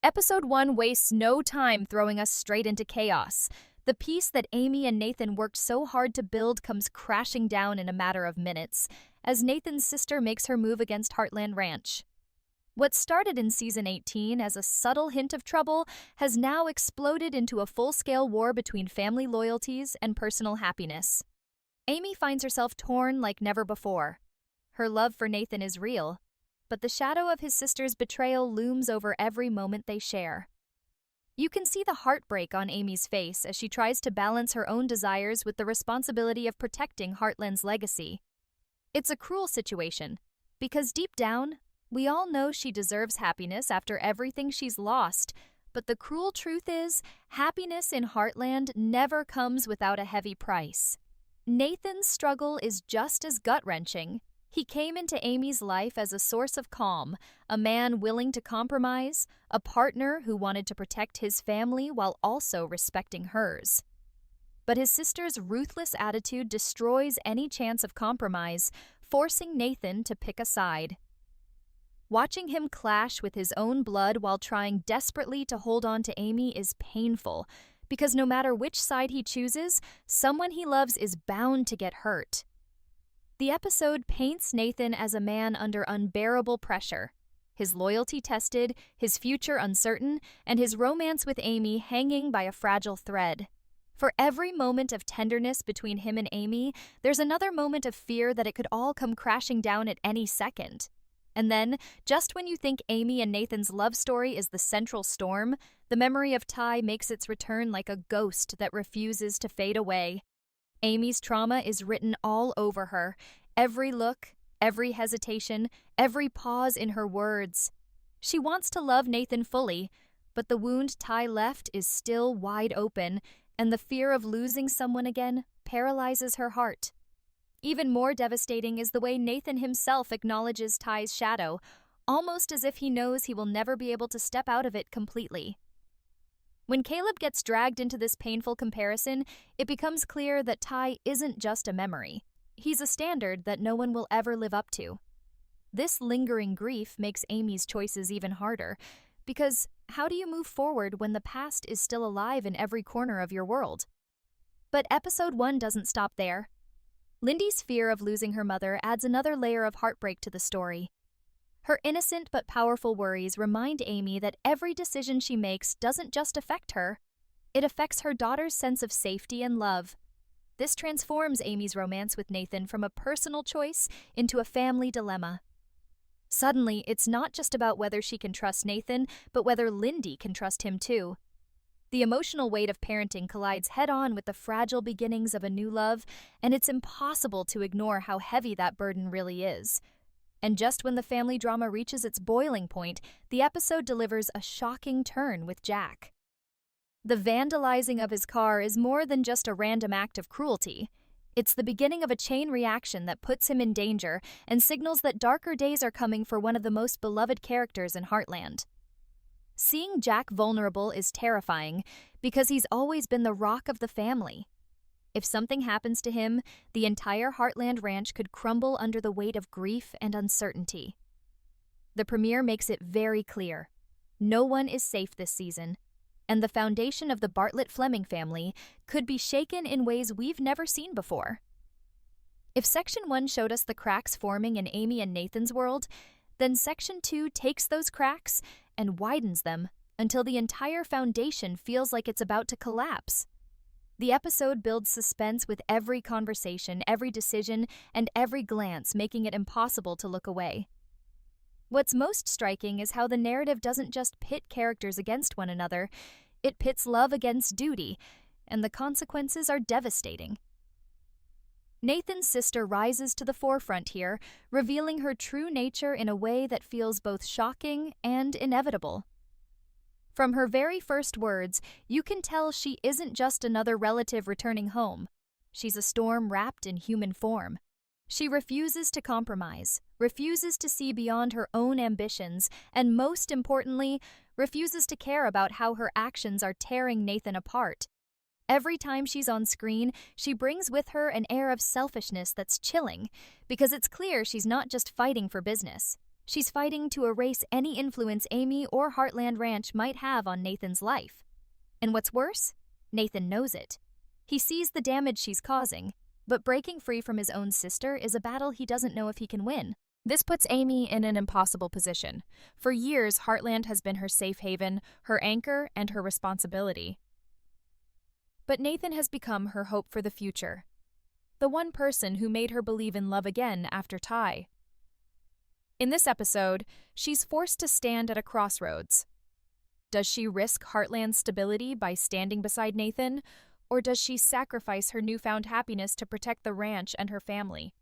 Episode 1 wastes no time throwing us straight into chaos. The peace that Amy and Nathan worked so hard to build comes crashing down in a matter of minutes, as Nathan's sister makes her move against Heartland Ranch. What started in season 18 as a subtle hint of trouble has now exploded into a full-scale war between family loyalties and personal happiness. Amy finds herself torn like never before. Her love for Nathan is real, but the shadow of his sister's betrayal looms over every moment they share. You can see the heartbreak on Amy's face as she tries to balance her own desires with the responsibility of protecting Heartland's legacy. It's a cruel situation, because deep down, we all know she deserves happiness after everything she's lost, but the cruel truth is, happiness in Heartland never comes without a heavy price. Nathan's struggle is just as gut-wrenching. He came into Amy's life as a source of calm, a man willing to compromise, a partner who wanted to protect his family while also respecting hers. But his sister's ruthless attitude destroys any chance of compromise, forcing Nathan to pick a side. Watching him clash with his own blood while trying desperately to hold on to Amy is painful, because no matter which side he chooses, someone he loves is bound to get hurt. The episode paints Nathan as a man under unbearable pressure, his loyalty tested, his future uncertain, and his romance with Amy hanging by a fragile thread. For every moment of tenderness between him and Amy, there's another moment of fear that it could all come crashing down at any second. And then, just when you think Amy and Nathan's love story is the central storm, the memory of Ty makes its return like a ghost that refuses to fade away. Amy's trauma is written all over her, every look, every hesitation, every pause in her words. She wants to love Nathan fully, but the wound Ty left is still wide open, and the fear of losing someone again paralyzes her heart. Even more devastating is the way Nathan himself acknowledges Ty's shadow, almost as if he knows he will never be able to step out of it completely. When Caleb gets dragged into this painful comparison, it becomes clear that Ty isn't just a memory. He's a standard that no one will ever live up to. This lingering grief makes Amy's choices even harder, because how do you move forward when the past is still alive in every corner of your world? But episode 1 doesn't stop there. Lindy's fear of losing her mother adds another layer of heartbreak to the story. Her innocent but powerful worries remind Amy that every decision she makes doesn't just affect her, it affects her daughter's sense of safety and love. This transforms Amy's romance with Nathan from a personal choice into a family dilemma. Suddenly, it's not just about whether she can trust Nathan, but whether Lindy can trust him too. The emotional weight of parenting collides head-on with the fragile beginnings of a new love, and it's impossible to ignore how heavy that burden really is. And just when the family drama reaches its boiling point, the episode delivers a shocking turn with Jack. The vandalizing of his car is more than just a random act of cruelty. It's the beginning of a chain reaction that puts him in danger and signals that darker days are coming for one of the most beloved characters in Heartland. Seeing Jack vulnerable is terrifying because he's always been the rock of the family. If something happens to him, the entire Heartland Ranch could crumble under the weight of grief and uncertainty. The premiere makes it very clear. No one is safe this season, and the foundation of the Bartlett-Fleming family could be shaken in ways we've never seen before. If Section 1 showed us the cracks forming in Amy and Nathan's world, then Section 2 takes those cracks and widens them until the entire foundation feels like it's about to collapse. The episode builds suspense with every conversation, every decision, and every glance, making it impossible to look away. What's most striking is how the narrative doesn't just pit characters against one another, it pits love against duty, and the consequences are devastating. Nathan's sister rises to the forefront here, revealing her true nature in a way that feels both shocking and inevitable. From her very first words, you can tell she isn't just another relative returning home. She's a storm wrapped in human form. She refuses to compromise, refuses to see beyond her own ambitions, and most importantly, refuses to care about how her actions are tearing Nathan apart. Every time she's on screen, she brings with her an air of selfishness that's chilling, because it's clear she's not just fighting for business. She's fighting to erase any influence Amy or Heartland Ranch might have on Nathan's life. And what's worse, Nathan knows it. He sees the damage she's causing, but breaking free from his own sister is a battle he doesn't know if he can win. This puts Amy in an impossible position. For years, Heartland has been her safe haven, her anchor, and her responsibility. But Nathan has become her hope for the future. The one person who made her believe in love again after Ty. In this episode, she's forced to stand at a crossroads. Does she risk Heartland's stability by standing beside Nathan, or does she sacrifice her newfound happiness to protect the ranch and her family?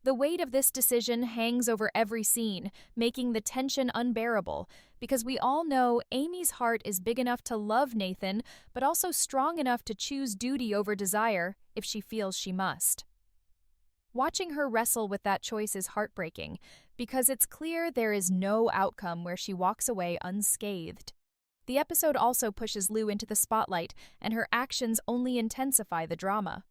The weight of this decision hangs over every scene, making the tension unbearable, because we all know Amy's heart is big enough to love Nathan, but also strong enough to choose duty over desire if she feels she must. Watching her wrestle with that choice is heartbreaking, because it's clear there is no outcome where she walks away unscathed. The episode also pushes Lou into the spotlight, and her actions only intensify the drama.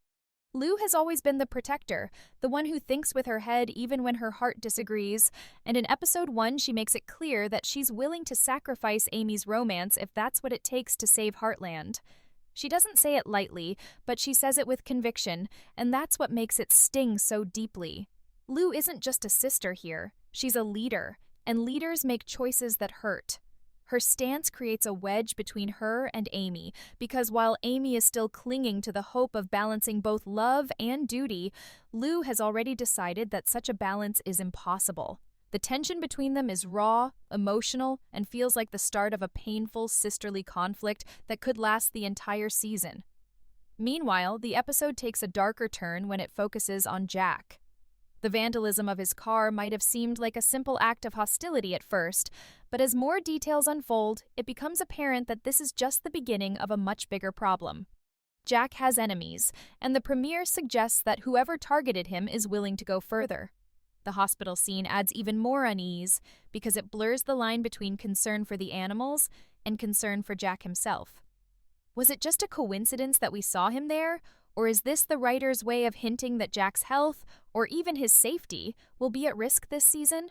Lou has always been the protector, the one who thinks with her head even when her heart disagrees, and in episode 1 she makes it clear that she's willing to sacrifice Amy's romance if that's what it takes to save Heartland. She doesn't say it lightly, but she says it with conviction, and that's what makes it sting so deeply. Lou isn't just a sister here, she's a leader, and leaders make choices that hurt. Her stance creates a wedge between her and Amy, because while Amy is still clinging to the hope of balancing both love and duty, Lou has already decided that such a balance is impossible. The tension between them is raw, emotional, and feels like the start of a painful sisterly conflict that could last the entire season. Meanwhile, the episode takes a darker turn when it focuses on Jack. The vandalism of his car might have seemed like a simple act of hostility at first, but as more details unfold, it becomes apparent that this is just the beginning of a much bigger problem. Jack has enemies, and the premiere suggests that whoever targeted him is willing to go further. The hospital scene adds even more unease because it blurs the line between concern for the animals and concern for Jack himself. Was it just a coincidence that we saw him there? Or is this the writer's way of hinting that Jack's health, or even his safety, will be at risk this season?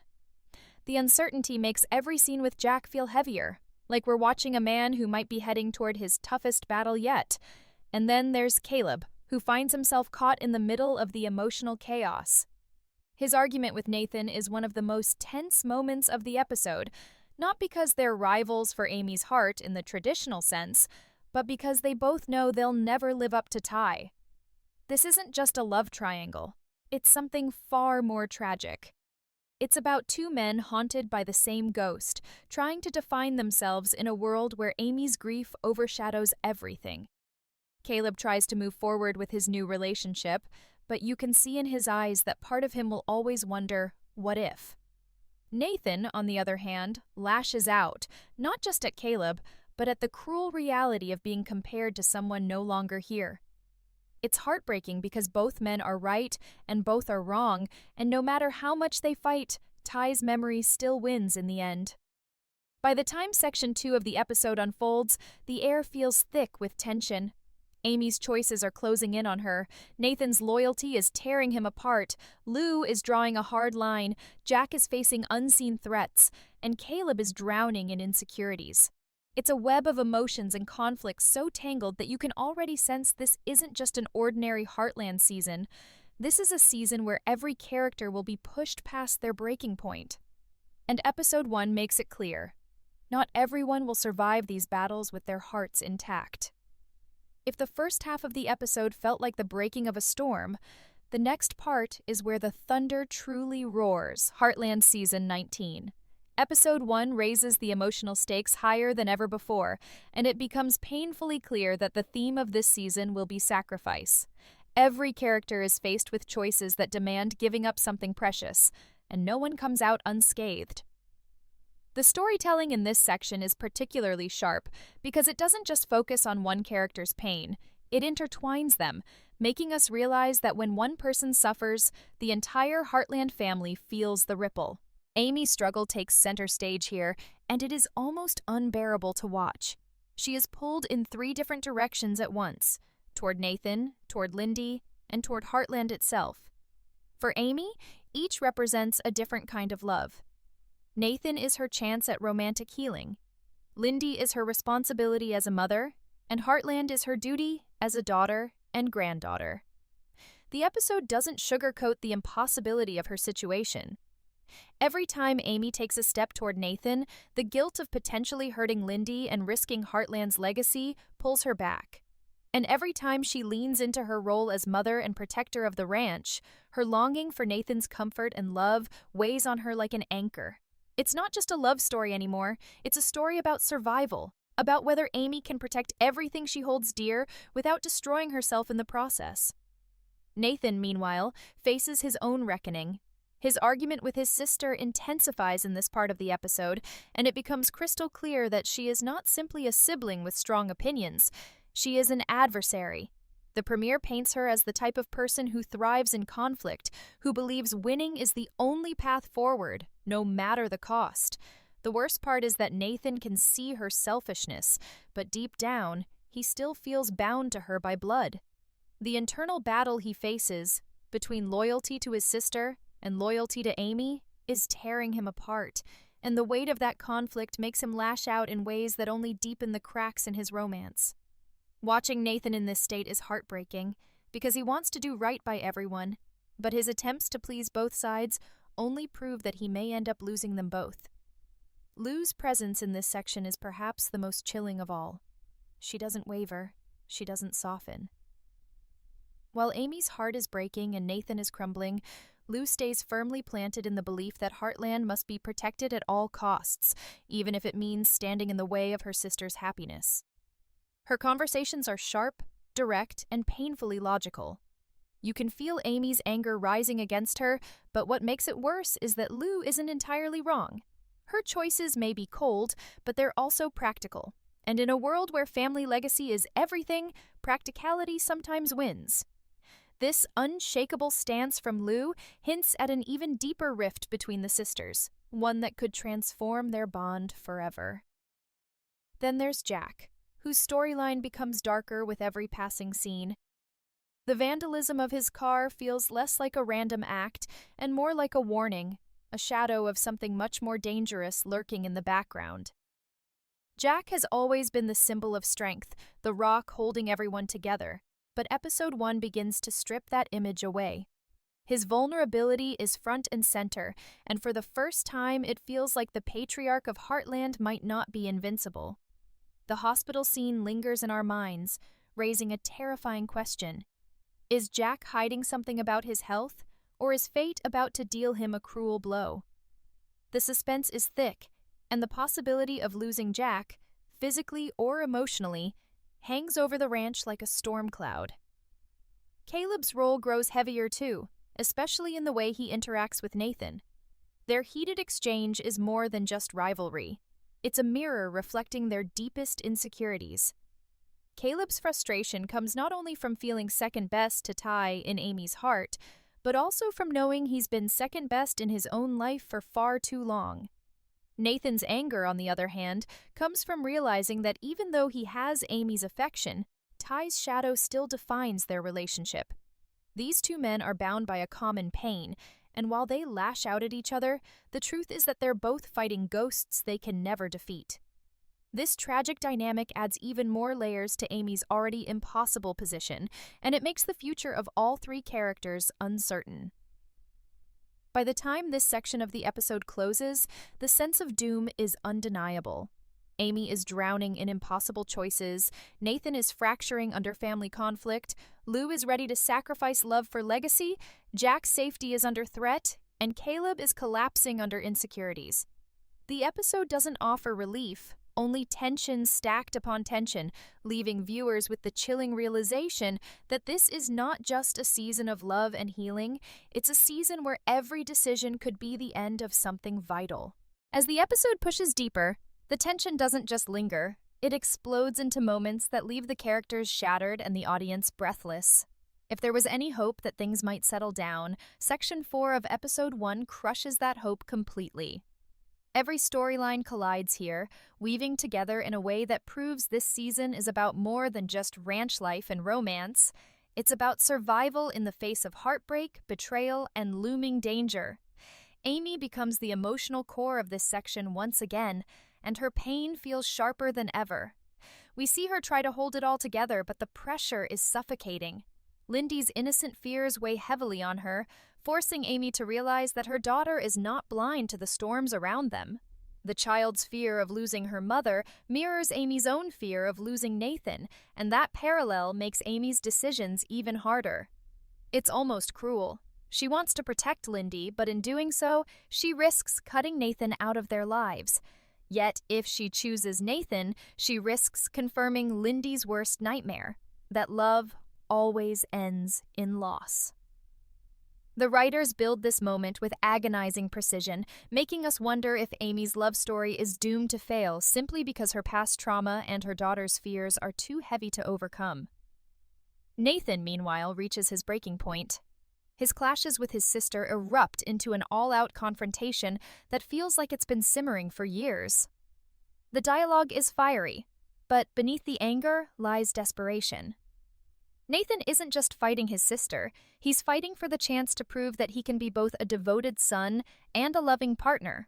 The uncertainty makes every scene with Jack feel heavier, like we're watching a man who might be heading toward his toughest battle yet. And then there's Caleb, who finds himself caught in the middle of the emotional chaos. His argument with Nathan is one of the most tense moments of the episode, not because they're rivals for Amy's heart in the traditional sense, but because they both know they'll never live up to Ty. This isn't just a love triangle. It's something far more tragic. It's about two men haunted by the same ghost, trying to define themselves in a world where Amy's grief overshadows everything. Caleb tries to move forward with his new relationship, but you can see in his eyes that part of him will always wonder, what if? Nathan, on the other hand, lashes out, not just at Caleb, but at the cruel reality of being compared to someone no longer here. It's heartbreaking because both men are right and both are wrong, and no matter how much they fight, Ty's memory still wins in the end. By the time section 2 of the episode unfolds, the air feels thick with tension. Amy's choices are closing in on her, Nathan's loyalty is tearing him apart, Lou is drawing a hard line, Jack is facing unseen threats, and Caleb is drowning in insecurities. It's a web of emotions and conflicts so tangled that you can already sense this isn't just an ordinary Heartland season. This is a season where every character will be pushed past their breaking point. And episode 1 makes it clear. Not everyone will survive these battles with their hearts intact. If the first half of the episode felt like the breaking of a storm, the next part is where the thunder truly roars, Heartland Season 19. Episode 1 raises the emotional stakes higher than ever before, and it becomes painfully clear that the theme of this season will be sacrifice. Every character is faced with choices that demand giving up something precious, and no one comes out unscathed. The storytelling in this section is particularly sharp because it doesn't just focus on one character's pain, it intertwines them, making us realize that when one person suffers, the entire Heartland family feels the ripple. Amy's struggle takes center stage here, and it is almost unbearable to watch. She is pulled in 3 different directions at once, toward Nathan, toward Lindy, and toward Heartland itself. For Amy, each represents a different kind of love. Nathan is her chance at romantic healing. Lindy is her responsibility as a mother, and Heartland is her duty as a daughter and granddaughter. The episode doesn't sugarcoat the impossibility of her situation. Every time Amy takes a step toward Nathan, the guilt of potentially hurting Lindy and risking Heartland's legacy pulls her back. And every time she leans into her role as mother and protector of the ranch, her longing for Nathan's comfort and love weighs on her like an anchor. It's not just a love story anymore, it's a story about survival, about whether Amy can protect everything she holds dear without destroying herself in the process. Nathan, meanwhile, faces his own reckoning. His argument with his sister intensifies in this part of the episode, and it becomes crystal clear that she is not simply a sibling with strong opinions. She is an adversary. The premiere paints her as the type of person who thrives in conflict, who believes winning is the only path forward, no matter the cost. The worst part is that Nathan can see her selfishness, but deep down, he still feels bound to her by blood. The internal battle he faces, between loyalty to his sister and loyalty to Amy, is tearing him apart, and the weight of that conflict makes him lash out in ways that only deepen the cracks in his romance. Watching Nathan in this state is heartbreaking, because he wants to do right by everyone, but his attempts to please both sides only prove that he may end up losing them both. Lou's presence in this section is perhaps the most chilling of all. She doesn't waver, she doesn't soften. While Amy's heart is breaking and Nathan is crumbling, Lou stays firmly planted in the belief that Heartland must be protected at all costs, even if it means standing in the way of her sister's happiness. Her conversations are sharp, direct, and painfully logical. You can feel Amy's anger rising against her, but what makes it worse is that Lou isn't entirely wrong. Her choices may be cold, but they're also practical. And in a world where family legacy is everything, practicality sometimes wins. This unshakable stance from Lou hints at an even deeper rift between the sisters, one that could transform their bond forever. Then there's Jack, whose storyline becomes darker with every passing scene. The vandalism of his car feels less like a random act and more like a warning, a shadow of something much more dangerous lurking in the background. Jack has always been the symbol of strength, the rock holding everyone together, but Episode 1 begins to strip that image away. His vulnerability is front and center, and for the first time it feels like the patriarch of Heartland might not be invincible. The hospital scene lingers in our minds, raising a terrifying question. Is Jack hiding something about his health, or is fate about to deal him a cruel blow? The suspense is thick, and the possibility of losing Jack, physically or emotionally, hangs over the ranch like a storm cloud. Caleb's role grows heavier too, especially in the way he interacts with Nathan. Their heated exchange is more than just rivalry. It's a mirror reflecting their deepest insecurities. Caleb's frustration comes not only from feeling second best to Ty in Amy's heart, but also from knowing he's been second best in his own life for far too long. Nathan's anger, on the other hand, comes from realizing that even though he has Amy's affection, Ty's shadow still defines their relationship. These two men are bound by a common pain, and while they lash out at each other, the truth is that they're both fighting ghosts they can never defeat. This tragic dynamic adds even more layers to Amy's already impossible position, and it makes the future of all three characters uncertain. By the time this section of the episode closes, the sense of doom is undeniable. Amy is drowning in impossible choices, Nathan is fracturing under family conflict, Lou is ready to sacrifice love for legacy, Jack's safety is under threat, and Caleb is collapsing under insecurities. The episode doesn't offer relief, only tension stacked upon tension, leaving viewers with the chilling realization that this is not just a season of love and healing, it's a season where every decision could be the end of something vital. As the episode pushes deeper, the tension doesn't just linger, it explodes into moments that leave the characters shattered and the audience breathless. If there was any hope that things might settle down, Section 4 of Episode 1 crushes that hope completely. Every storyline collides here, weaving together in a way that proves this season is about more than just ranch life and romance. It's about survival in the face of heartbreak, betrayal, and looming danger. Amy becomes the emotional core of this section once again, and her pain feels sharper than ever. We see her try to hold it all together, but the pressure is suffocating. Lindy's innocent fears weigh heavily on her, forcing Amy to realize that her daughter is not blind to the storms around them. The child's fear of losing her mother mirrors Amy's own fear of losing Nathan, and that parallel makes Amy's decisions even harder. It's almost cruel. She wants to protect Lindy, but in doing so, she risks cutting Nathan out of their lives. Yet, if she chooses Nathan, she risks confirming Lindy's worst nightmare, that love always ends in loss. The writers build this moment with agonizing precision, making us wonder if Amy's love story is doomed to fail simply because her past trauma and her daughter's fears are too heavy to overcome. Nathan, meanwhile, reaches his breaking point. His clashes with his sister erupt into an all-out confrontation that feels like it's been simmering for years. The dialogue is fiery, but beneath the anger lies desperation. Nathan isn't just fighting his sister, he's fighting for the chance to prove that he can be both a devoted son and a loving partner.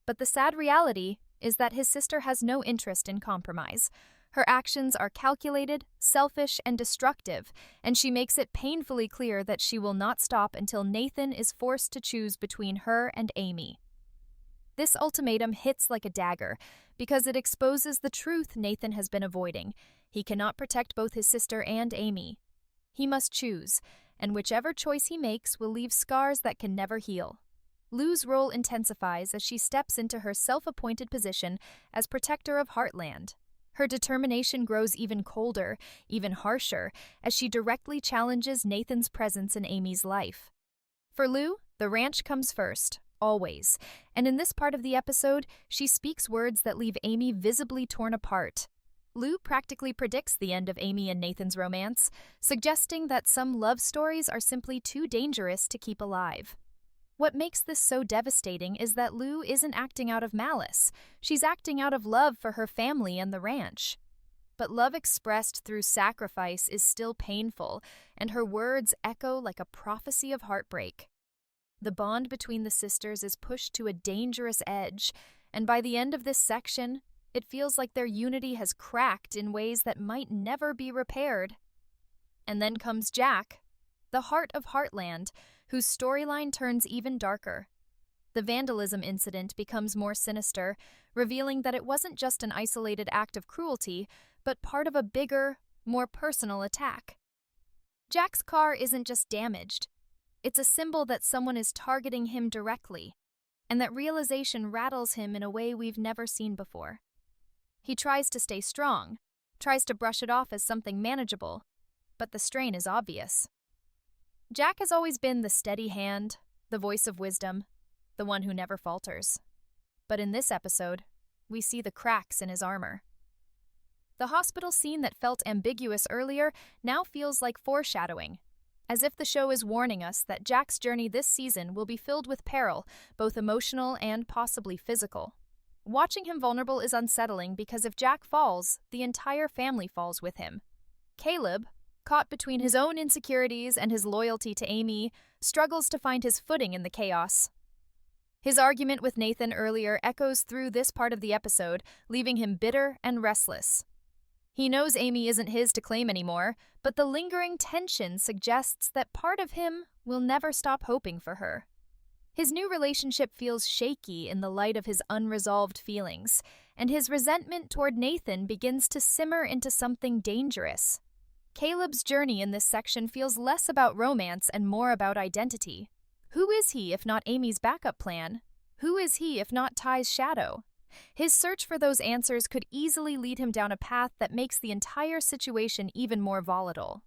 But the sad reality is that his sister has no interest in compromise. Her actions are calculated, selfish, and destructive, and she makes it painfully clear that she will not stop until Nathan is forced to choose between her and Amy. This ultimatum hits like a dagger, because it exposes the truth Nathan has been avoiding. He cannot protect both his sister and Amy. He must choose, and whichever choice he makes will leave scars that can never heal. Lou's role intensifies as she steps into her self-appointed position as protector of Heartland. Her determination grows even colder, even harsher, as she directly challenges Nathan's presence in Amy's life. For Lou, the ranch comes first, always, and in this part of the episode, she speaks words that leave Amy visibly torn apart. Lou practically predicts the end of Amy and Nathan's romance, suggesting that some love stories are simply too dangerous to keep alive. What makes this so devastating is that Lou isn't acting out of malice. She's acting out of love for her family and the ranch. But love expressed through sacrifice is still painful, and her words echo like a prophecy of heartbreak. The bond between the sisters is pushed to a dangerous edge, and by the end of this section, it feels like their unity has cracked in ways that might never be repaired. And then comes Jack, the heart of Heartland, whose storyline turns even darker. The vandalism incident becomes more sinister, revealing that it wasn't just an isolated act of cruelty, but part of a bigger, more personal attack. Jack's car isn't just damaged. It's a symbol that someone is targeting him directly, and that realization rattles him in a way we've never seen before. He tries to stay strong, tries to brush it off as something manageable, but the strain is obvious. Jack has always been the steady hand, the voice of wisdom, the one who never falters. But in this episode, we see the cracks in his armor. The hospital scene that felt ambiguous earlier now feels like foreshadowing, as if the show is warning us that Jack's journey this season will be filled with peril, both emotional and possibly physical. Watching him vulnerable is unsettling because if Jack falls, the entire family falls with him. Caleb, caught between his own insecurities and his loyalty to Amy, struggles to find his footing in the chaos. His argument with Nathan earlier echoes through this part of the episode, leaving him bitter and restless. He knows Amy isn't his to claim anymore, but the lingering tension suggests that part of him will never stop hoping for her. His new relationship feels shaky in the light of his unresolved feelings, and his resentment toward Nathan begins to simmer into something dangerous. Caleb's journey in this section feels less about romance and more about identity. Who is he if not Amy's backup plan? Who is he if not Ty's shadow? His search for those answers could easily lead him down a path that makes the entire situation even more volatile.